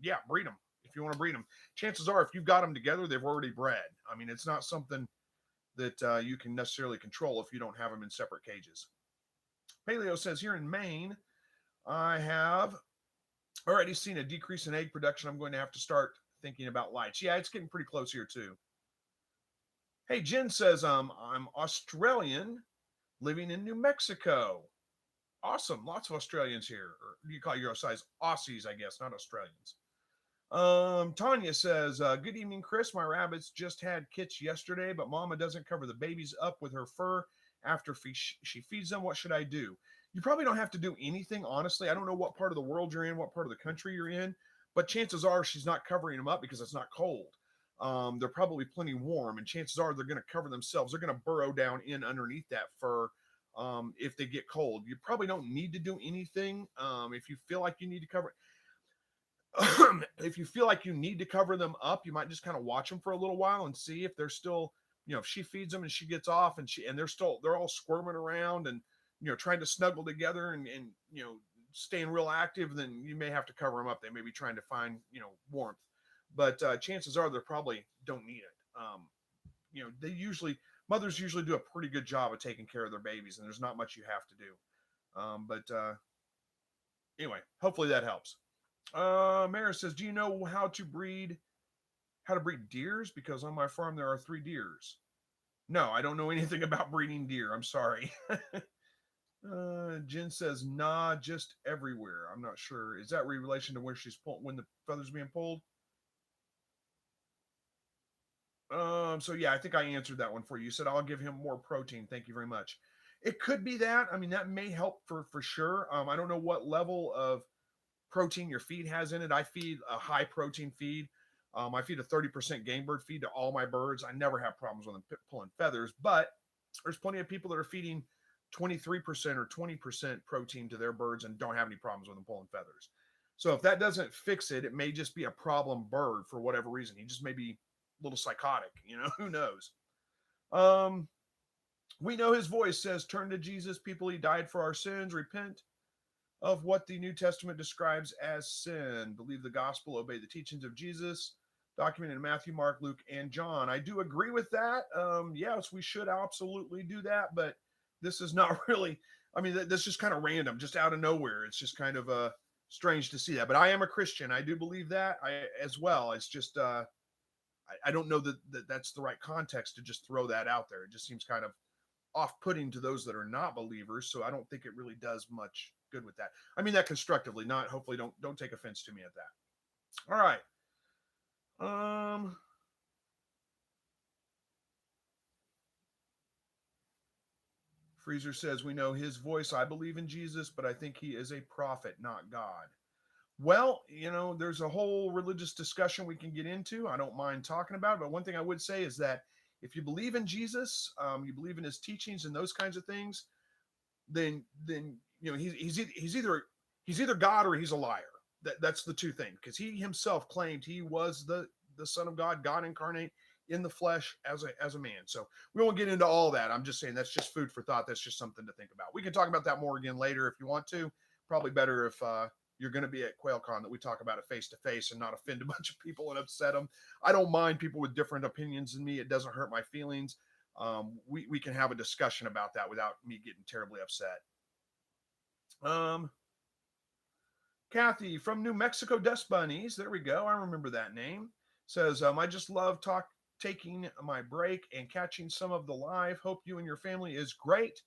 yeah, breed them if you want to breed them. Chances are, if you've got them together, they've already bred. I mean, it's not something that you can necessarily control if you don't have them in separate cages. Paleo says, here in Maine, I have already seen a decrease in egg production. I'm going to have to start thinking about lights. Yeah, it's getting pretty close here too. Hey, Jen says, I'm Australian living in New Mexico. Awesome. Lots of Australians here. Or you call your size Aussies, I guess, not Australians. Tanya says, good evening, Chris. My rabbits just had kits yesterday, but mama doesn't cover the babies up with her fur after she feeds them. What should I do? You probably don't have to do anything, honestly. I don't know what part of the world you're in, what part of the country you're in, but chances are she's not covering them up because it's not cold. They're probably plenty warm, and chances are they're going to cover themselves. They're going to burrow down in underneath that fur if they get cold. You probably don't need to do anything. If you feel like you need to cover if you feel like you need to cover them up, you might just kind of watch them for a little while and see if they're still, if she feeds them and she gets off and they're all squirming around and, trying to snuggle together and staying real active, then you may have to cover them up. They may be trying to find, warmth, but chances are they probably don't need it. Mothers usually do a pretty good job of taking care of their babies, and there's not much you have to do. But anyway, hopefully that helps. Mara says, do you know how to breed deers? Because on my farm there are 3 deers. No, I don't know anything about breeding deer. I'm sorry. Jen says, nah, just everywhere. I'm not sure. Is that in relation to where she's when the feather's being pulled? So yeah, I think I answered that one for you. You said I'll give him more protein. Thank you very much. It could be that. I mean, that may help for sure. I don't know what level of protein your feed has in it. I feed a high protein feed. I feed a 30% game bird feed to all my birds. I never have problems with them pulling feathers, but there's plenty of people that are feeding 23% or 20% protein to their birds and don't have any problems with them pulling feathers. So if that doesn't fix it, it may just be a problem bird for whatever reason. He just may be a little psychotic, who knows? We know his voice says, turn to Jesus, people, he died for our sins, repent of what the New Testament describes as sin. Believe the gospel, obey the teachings of Jesus, documented in Matthew, Mark, Luke, and John. I do agree with that. Yes, we should absolutely do that, but this is not really, that's just kind of random, just out of nowhere. It's just kind of strange to see that. But I am a Christian. I do believe that as well. It's just, I don't know that that's the right context to just throw that out there. It just seems kind of off-putting to those that are not believers, so I don't think it really does much good with that. I mean that constructively, not hopefully. Don't take offense to me at that. All right. Freezer says, we know his voice. I believe in Jesus, but I think he is a prophet, not God. Well, there's a whole religious discussion we can get into. I don't mind talking about it, but one thing I would say is that if you believe in Jesus, you believe in his teachings and those kinds of things, then he's either God or he's a liar. That's the two things, because he himself claimed he was the Son of God, God incarnate in the flesh as a man. So we won't get into all that. I'm just saying that's just food for thought. That's just something to think about. We can talk about that more again later if you want to. Probably better if you're going to be at QuailCon that we talk about it face to face and not offend a bunch of people and upset them. I don't mind people with different opinions than me. It doesn't hurt my feelings. We can have a discussion about that without me getting terribly upset. Kathy from New Mexico Dust Bunnies, there we go. I remember that name. Says, I just love taking my break and catching some of the live. Hope you and your family is great.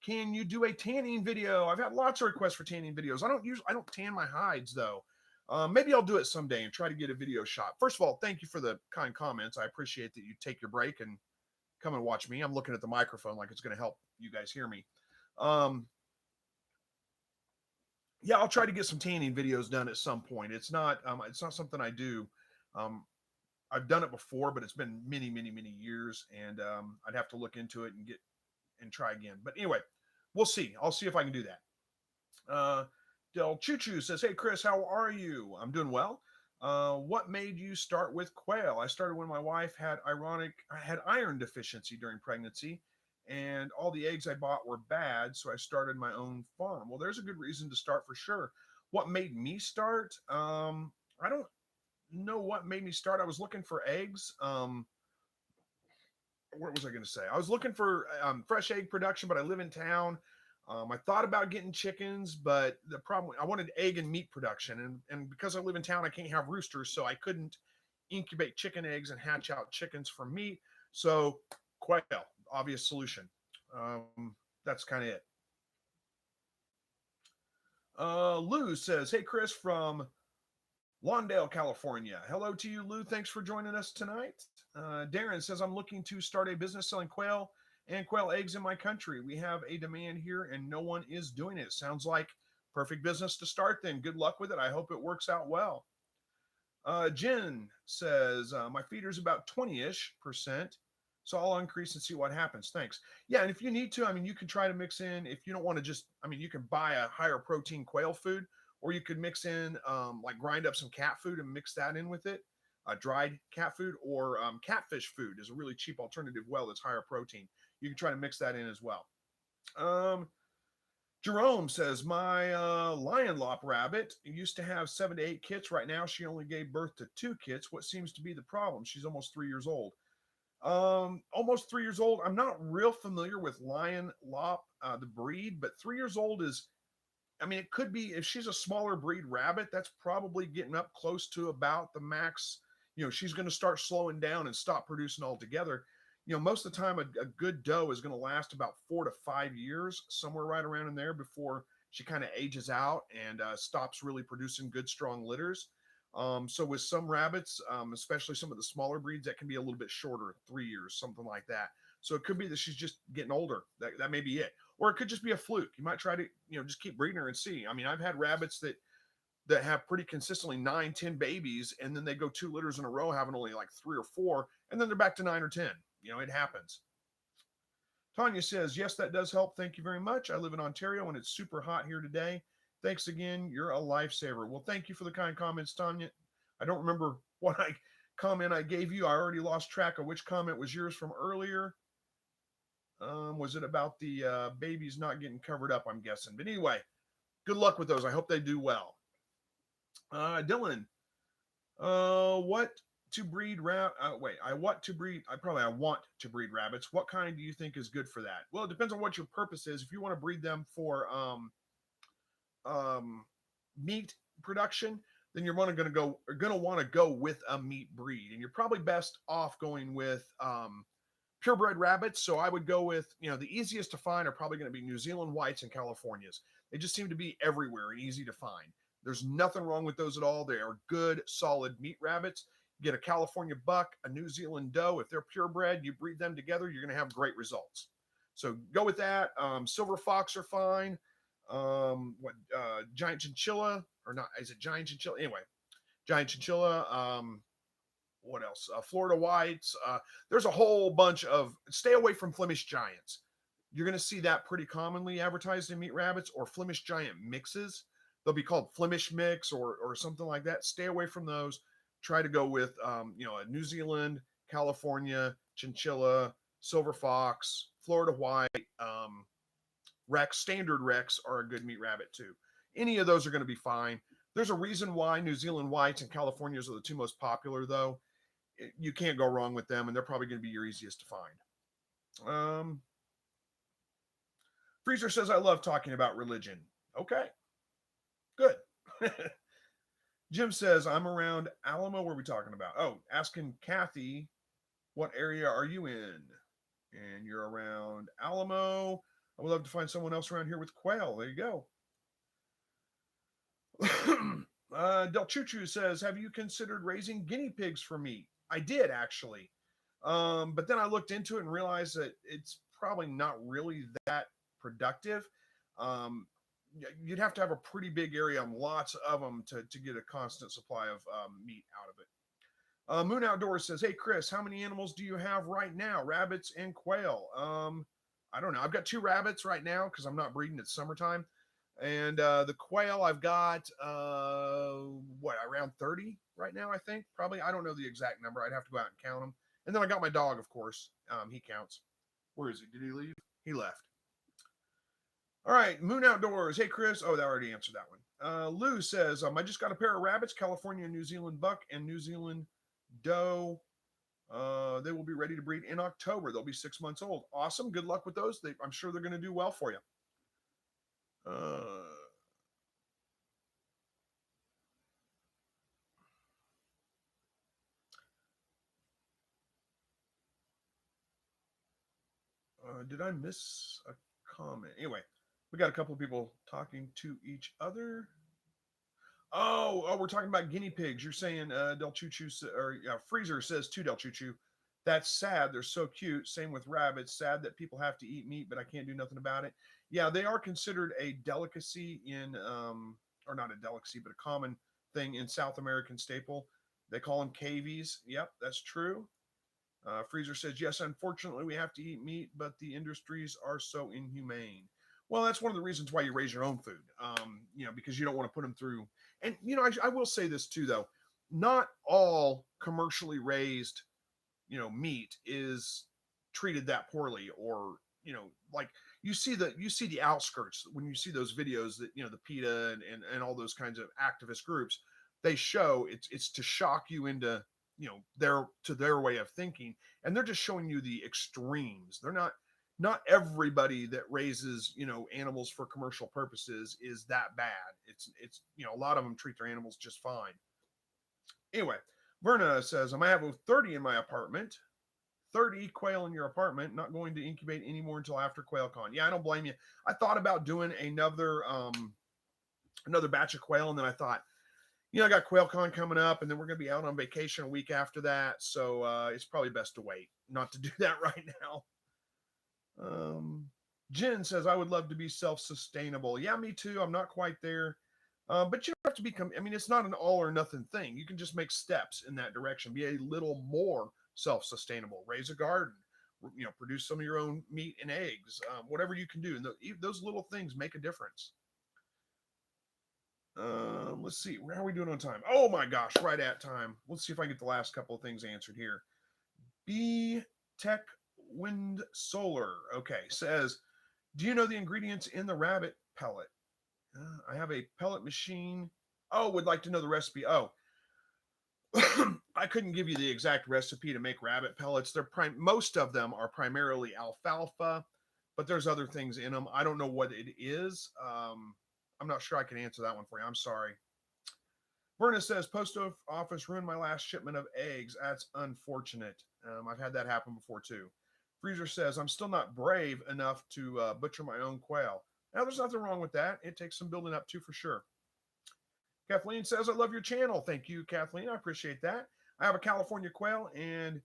Can you do a tanning video? I've had lots of requests for tanning videos. I don't tan my hides though. Maybe I'll do it someday and try to get a video shot. First of all, thank you for the kind comments. I appreciate that you take your break and come and watch me. I'm looking at the microphone like it's going to help you guys hear me. Yeah, I'll try to get some tanning videos done at some point. It's not something I do. I've done it before, but it's been many, many, many years, and I'd have to look into it and try again. But anyway, we'll see. I'll see if I can do that. Del Choo Choo says, hey, Chris, how are you? I'm doing well. What made you start with quail? I started when my wife had iron deficiency during pregnancy, and all the eggs I bought were bad, so I started my own farm. Well, there's a good reason to start for sure. What made me start? I don't know what made me start. I was looking for eggs. what was I going to say? I was looking for fresh egg production, but I live in town. I thought about getting chickens, but the problem, I wanted egg and meat production. And because I live in town, I can't have roosters, so I couldn't incubate chicken eggs and hatch out chickens for meat. So quail, obvious solution. That's kind of it. Lou says, "Hey Chris from Lawndale, California. Hello to you, Lou. Thanks for joining us tonight." Darren says, "I'm looking to start a business selling quail and quail eggs in my country. We have a demand here and no one is doing it. Sounds like perfect business to start then. Good luck with it. I hope it works out well." Jen says, "My feeder's about 20-ish percent. So I'll increase and see what happens. Thanks." Yeah, and if you need to, I mean, you can try to mix in, if you don't want to just, I mean, you can buy a higher protein quail food, or you could mix in, like grind up some cat food and mix that in with it. Dried cat food or catfish food is a really cheap alternative. Well, that's higher protein. You can try to mix that in as well. Um, Jerome says, "My lion lop rabbit used to have 7 to 8 kits. Right now, she only gave birth to 2 kits. What seems to be the problem? She's almost 3 years old." Almost 3 years old. I'm not real familiar with lion lop, the breed, but 3 years old is, I mean, it could be, if she's a smaller breed rabbit, that's probably getting up close to about the max. She's going to start slowing down and stop producing altogether. Most of the time, a good doe is going to last about 4 to 5 years, somewhere right around in there, before she kind of ages out and stops really producing good, strong litters. So with some rabbits, especially some of the smaller breeds, that can be a little bit shorter, 3 years, something like that. So it could be that she's just getting older. That may be it. Or it could just be a fluke. You might try to, just keep breeding her and see. I mean, I've had rabbits that have pretty consistently 9, 10 babies, and then they go 2 litters in a row, having only like 3 or 4, and then they're back to 9 or 10. It happens. Tanya says, "Yes, that does help. Thank you very much. I live in Ontario and it's super hot here today. Thanks again. You're a lifesaver." Well, thank you for the kind comments, Tanya. I don't remember what comment I gave you. I already lost track of which comment was yours from earlier. Was it about the babies not getting covered up, I'm guessing? But anyway, good luck with those. I hope they do well. Dylan, what to breed I want to breed rabbits. What kind do you think is good for that? Well, it depends on what your purpose is. If you want to breed them for meat production, then you're going to want to go with a meat breed, and you're probably best off going with purebred rabbits. So I would go with, the easiest to find are probably going to be New Zealand whites and Californias. They just seem to be everywhere and easy to find. There's nothing wrong with those at all. They are good, solid meat rabbits. Get a California buck, a New Zealand doe. If they're purebred, you breed them together, you're going to have great results. So go with that. Silver fox are fine. Giant chinchilla, or not? Is it giant chinchilla? Anyway, giant chinchilla. What else? Florida whites. There's a whole bunch of. Stay away from Flemish giants. You're going to see that pretty commonly advertised in meat rabbits, or Flemish giant mixes. They'll be called Flemish mix or something like that. Stay away from those. Try to go with a New Zealand, California, chinchilla, silver fox, Florida white, Rex. Standard Rex are a good meat rabbit too. Any of those are going to be fine. There's a reason why New Zealand whites and Californias are the 2 most popular, though. You can't go wrong with them, and they're probably going to be your easiest to find. Freezer says, "I love talking about religion." Okay, good. Jim says, "I'm around Alamo." What are we talking about? Oh, asking Kathy, "What area are you in?" And you're around Alamo. I would love to find someone else around here with quail. There you go. Del Chuchu says, "Have you considered raising guinea pigs for meat?" I did, actually. But then I looked into it and realized that it's probably not really that productive. You'd have to have a pretty big area and lots of them to get a constant supply of meat out of it. Moon Outdoors says, "Hey, Chris, how many animals do you have right now? Rabbits and quail?" I don't know. I've got 2 rabbits right now because I'm not breeding. It's summertime. And the quail, I've got, around 30 right now, I think. Probably. I don't know the exact number. I'd have to go out and count them. And then I got my dog, of course. He counts. Where is he? Did he leave? He left. All right. Moon Outdoors. "Hey, Chris." Oh, that already answered that one. Lou says, "I just got a pair of rabbits, California, New Zealand buck, and New Zealand doe. They will be ready to breed in October. They'll be 6 months old. Awesome. Good luck with those. I'm sure they're going to do well for you. Did I miss a comment? Anyway, we got a couple of people talking to each other. Oh, we're talking about guinea pigs. You're saying Del Choo Choo, or Freezer says to Del Choo Choo, that's sad. They're so cute. Same with rabbits. Sad that people have to eat meat, but I can't do nothing about it. Yeah, they are considered a delicacy in, or not a delicacy, but a common thing in South American staple. They call them cavies. Yep, that's true. Freezer says, yes, unfortunately, we have to eat meat, but the industries are so inhumane. Well, that's one of the reasons why you raise your own food, because you don't want to put them through. And, I will say this too, though. Not all commercially raised, meat is treated that poorly, or, like you see the outskirts when you see those videos that, the PETA and all those kinds of activist groups, they show it's to shock you into, their way of thinking, and they're just showing you the extremes. They're not everybody that raises, animals for commercial purposes is that bad. It's a lot of them treat their animals just fine. Anyway, Verna says, I might have 30 in my apartment. 30 quail in your apartment, not going to incubate anymore until after QuailCon. Yeah, I don't blame you. I thought about doing another batch of quail, and then I thought, I got QuailCon coming up, and then we're going to be out on vacation a week after that. So it's probably best to wait, not to do that right now. Jen says, I would love to be self-sustainable. Yeah, me too. I'm not quite there. But you don't have to become, it's not an all or nothing thing. You can just make steps in that direction, be a little more self-sustainable, raise a garden, produce some of your own meat and eggs, whatever you can do. And those little things make a difference. Let's see. How are we doing on time? Oh my gosh, right at time. Let's see if I can get the last couple of things answered here. B Tech Wind Solar, okay, says, do you know the ingredients in the rabbit pellet? I have a pellet machine. Oh, would like to know the recipe. Oh, I couldn't give you the exact recipe to make rabbit pellets. Most of them are primarily alfalfa, but there's other things in them. I don't know what it is. I'm not sure I can answer that one for you. I'm sorry. Verna says, post office ruined my last shipment of eggs. That's unfortunate. I've had that happen before too. Freezer says, I'm still not brave enough to butcher my own quail. Now, there's nothing wrong with that. It takes some building up too, for sure. Kathleen says, I love your channel. Thank you, Kathleen. I appreciate that. I have a California quail, and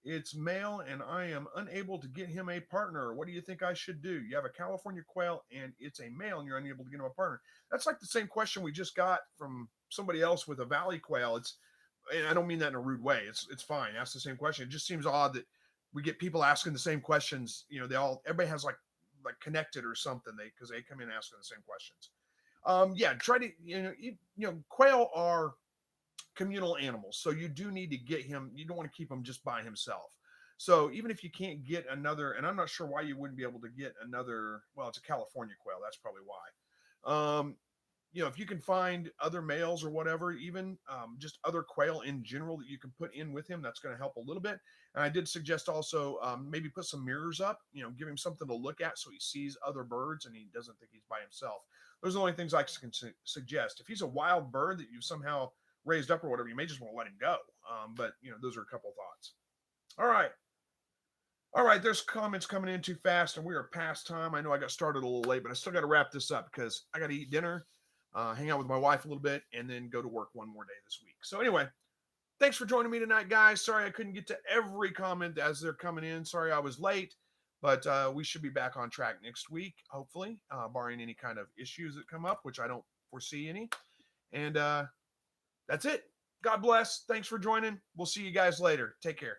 it's male, and I am unable to get him a partner. What do you think I should do? You have a California quail, and it's a male, and you're unable to get him a partner. That's like the same question we just got from somebody else with a valley quail. And I don't mean that in a rude way. It's fine. Ask the same question. It just seems odd that we get people asking the same questions. Everybody has like connected or something. Because they come in asking the same questions. Try to, quail are communal animals. So you do need to get him. You don't want to keep him just by himself. So even if you can't get another, and I'm not sure why you wouldn't be able to get another, well, it's a California quail. That's probably why. If you can find other males or whatever, even just other quail in general that you can put in with him, that's going to help a little bit. And I did suggest also maybe put some mirrors up, give him something to look at so he sees other birds and he doesn't think he's by himself. Those are the only things I can suggest. If he's a wild bird that you've somehow raised up or whatever, you may just want to let him go. But those are a couple of thoughts. All right, there's comments coming in too fast, and we are past time. I know I got started a little late, but I still got to wrap this up because I got to eat dinner, hang out with my wife a little bit, and then go to work one more day this week. So anyway, thanks for joining me tonight, guys. Sorry I couldn't get to every comment as they're coming in. Sorry I was late, but we should be back on track next week, hopefully, barring any kind of issues that come up, which I don't foresee any. And that's it. God bless. Thanks for joining. We'll see you guys later. Take care.